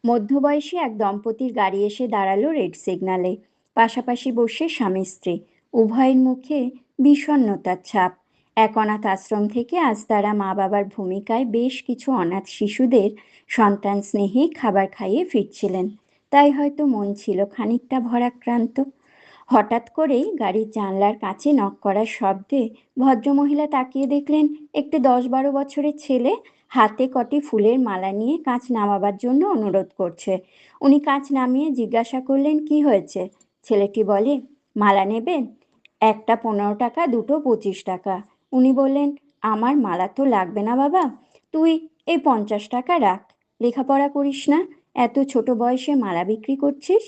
মধ্যবয়সী এক দম্পতির গাড়ি এসে দাঁড়ালো রেড সিগন্যালে। পাশাপাশি বসে স্বামী স্ত্রী, উভয়ের মুখে বিষণ্ণতার ছাপ। এক অনাথ আশ্রম থেকে আজ তারা মা বাবার ভূমিকায় বেশ কিছু অনাথ শিশুদের সন্তান স্নেহে খাবার খাইয়ে ফিরছিলেন। তাই হয়তো মন ছিল খানিকটা ভরাক্রান্ত। হঠাৎ করেই গাড়ির জানলার কাছে নক করার শব্দে ভদ্রমহিলা তাকিয়ে দেখলেন একটি 10-12 বছরের ছেলে হাতে কটি ফুলের মালা নিয়ে কাঁচ নামাবার জন্য অনুরোধ করছে। উনি কাঁচ নামিয়ে জিজ্ঞাসা করলেন, কি হয়েছে? ছেলেটি বলে, মালা নেবেন? একটা 15 টাকা, দুটো 25 টাকা। উনি বললেন, আমার মালা তো লাগবে না বাবা, তুই এই 50 টাকা রাখ। লেখাপড়া করিস না, এত ছোট বয়সে মালা বিক্রি করছিস?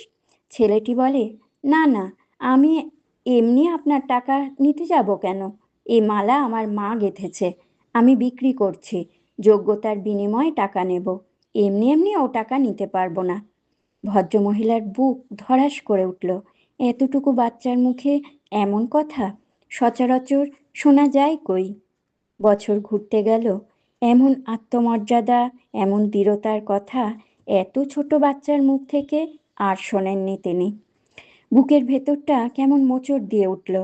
ছেলেটি বলে, না না, আমি এমনি আপনার টাকা নিতে যাব কেন? এ মালা আমার মা গেঁথেছে, আমি বিক্রি করছি, যোগ্যতার বিনিময়ে টাকা নেব, এমনি এমনি ও টাকা নিতে পারবো না। ভদ্রমহিলার বুক ধড়াস করে উঠল। এতটুকু বাচ্চার মুখে এমন কথা সচরাচর শোনা যায় কই? বছর ঘুরতে গেল, এমন আত্মমর্যাদা, এমন দৃঢ়তার কথা এত ছোট বাচ্চার মুখ থেকে আর শোনেননি তিনি। বুকের ভেতরটা কেমন মোচড় দিয়ে উঠল।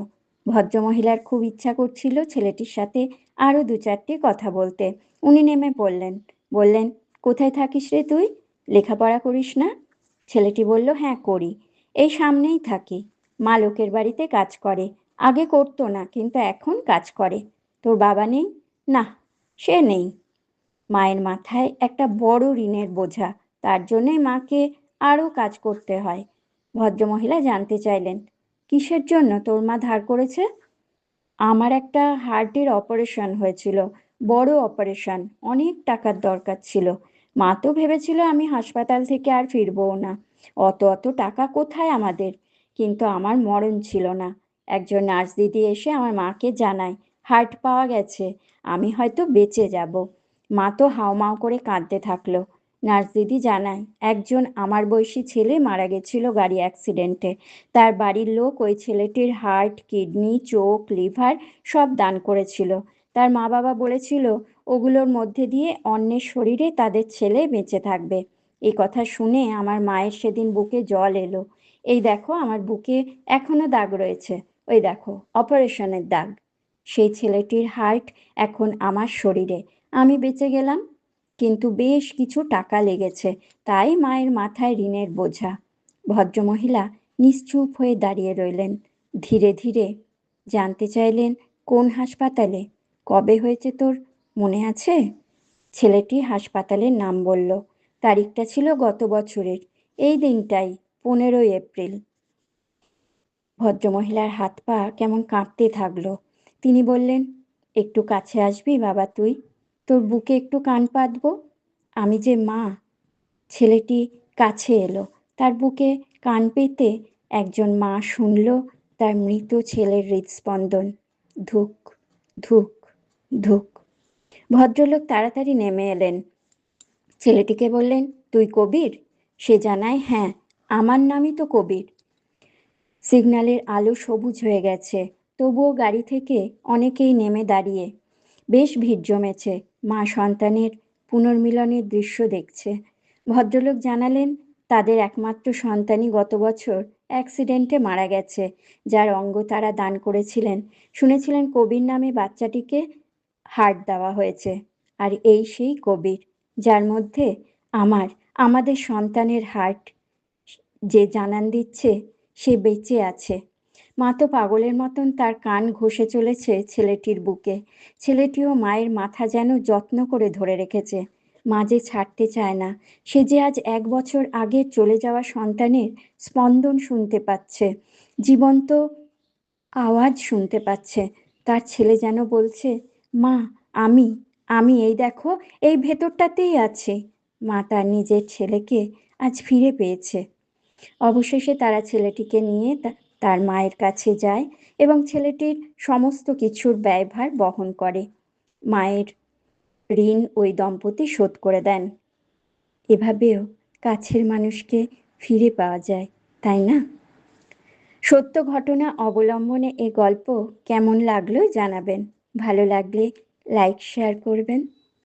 ভদ্রমহিলার খুব ইচ্ছা করছিল ছেলেটির সাথে আরো 2-4টি কথা বলতে। উনি নেমে পড়লেন, বললেন, কোথায় থাকিস রে তুই? লেখাপড়া করিস না? ছেলেটি বলল, হ্যাঁ করি, এই সামনেই থাকি। মা লোকের বাড়িতে কাজ করে, আগে করতো না কিন্তু এখন কাজ করে। তোর বাবা নেই? না, সে নেই। মায়ের মাথায় একটা বড় ঋণের বোঝা, তার জন্যই মাকে আরও কাজ করতে হয়। ভদ্রমহিলা জানতে চাইলেন, কিসের জন্য তোর মা ধার করেছে? আমার একটা হার্টের অপারেশন হয়েছিল, বড় অপারেশন, অনেক টাকার দরকার ছিল। মা তো ভেবেছিল আমি হাসপাতাল থেকে আর ফিরবও না, অত অত টাকা কোথায় আমাদের। কিন্তু আমার মরণ ছিল না। একজন নার্স দিদি এসে আমার মাকে জানায় হার্ট পাওয়া গেছে, আমি হয়তো বেঁচে যাব। মা তো হাউমাউ করে কাঁদতে থাকলো। নার্স দিদি জানায় একজন আমার বয়সী ছেলে মারা গেছিল গাড়ি অ্যাক্সিডেন্টে। তার বাড়ির লোক ওই ছেলেটির হার্ট, কিডনি, চোখ, লিভার সব দান করেছিল। তার মা বাবা বলেছিল ওগুলোর মধ্যে দিয়ে অন্যের শরীরে তাদের ছেলে বেঁচে থাকবে। এই কথা শুনে আমার মায়ের সেদিন বুকে জল এলো। এই দেখো আমার বুকে এখনো দাগ রয়েছে, ওই দেখো অপারেশনের দাগ। সেই ছেলেটির হার্ট এখন আমার শরীরে, আমি বেঁচে গেলাম, কিন্তু বেশ কিছু টাকা লেগেছে, তাই মায়ের মাথায় ঋণের বোঝা। ভদ্রমহিলা নিশ্চুপ হয়ে দাঁড়িয়ে রইলেন। ধীরে ধীরে জানতে চাইলেন, কোন হাসপাতালে? কবে হয়েছে তোর মনে আছে? ছেলেটি হাসপাতালের নাম বলল। তারিখটা ছিল গত বছরের এই দিনটাই, 15ই এপ্রিল। ভদ্রমহিলার হাত পা কেমন কাঁপতে থাকলো। তিনি বললেন, একটু কাছে আসবি বাবা তুই? তোর বুকে একটু কান পাতবো, আমি যে মা। ছেলেটি কাছে এলো। তার বুকে কান পেতে একজন মা শুনল তার মৃত ছেলের হৃদস্পন্দন, ধুক ধুক ধুক। ভদ্রলোক তাড়াতাড়ি নেমে এলেন। ছেলেটিকে বললেন, তুই কবির? সে জানায়, হ্যাঁ, আমার নামই তো কবির। সিগন্যালের আলো সবুজ হয়ে গেছে, তবুও গাড়ি থেকে অনেকেই নেমে দাঁড়িয়ে। বেশ ভিড় জমেছে, মা সন্তানের পুনর্মিলনের দৃশ্য দেখছে। ভদ্রলোক জানালেন তাদের একমাত্র সন্তানই গত বছর অ্যাক্সিডেন্টে মারা গেছে, যার অঙ্গ তারা দান করেছিলেন। শুনেছিলেন কবির নামে বাচ্চাটিকে হার্ট দেওয়া হয়েছে, আর এই সেই কবির, যার মধ্যে আমাদের সন্তানের হার্ট। যে জানান দিচ্ছে সে বেঁচে আছে। মা তো পাগলের মতন তার কান ঘষে চলেছে ছেলেটির বুকে। ছেলেটিও মায়ের মাথা যেন যত্ন করে ধরে রেখেছে। মা যে ছাড়তে চায় না, সে যে আজ 1 বছর আগে চলে যাওয়া সন্তানের স্পন্দন শুনতে পাচ্ছে, জীবন্ত আওয়াজ শুনতে পাচ্ছে। তার ছেলে যেন বলছে, মা, আমি আমি এই দেখো, এই ভেতরটাতেই আছে। মা তার নিজের ছেলেকে আজ ফিরে পেয়েছে। অবশেষে তারা ছেলেটিকে নিয়ে তার মায়ের কাছে যায় এবং ছেলেটির সমস্ত কিছুর ব্যয়ভার বহন করে। মায়ের ঋণ ওই দম্পতি শোধ করে দেন। এভাবেও কাছের মানুষকে ফিরে পাওয়া যায়, তাই না? সত্য ঘটনা অবলম্বনে এ গল্প কেমন লাগলো জানাবেন। ভালো লাগলে লাইক শেয়ার করবেন।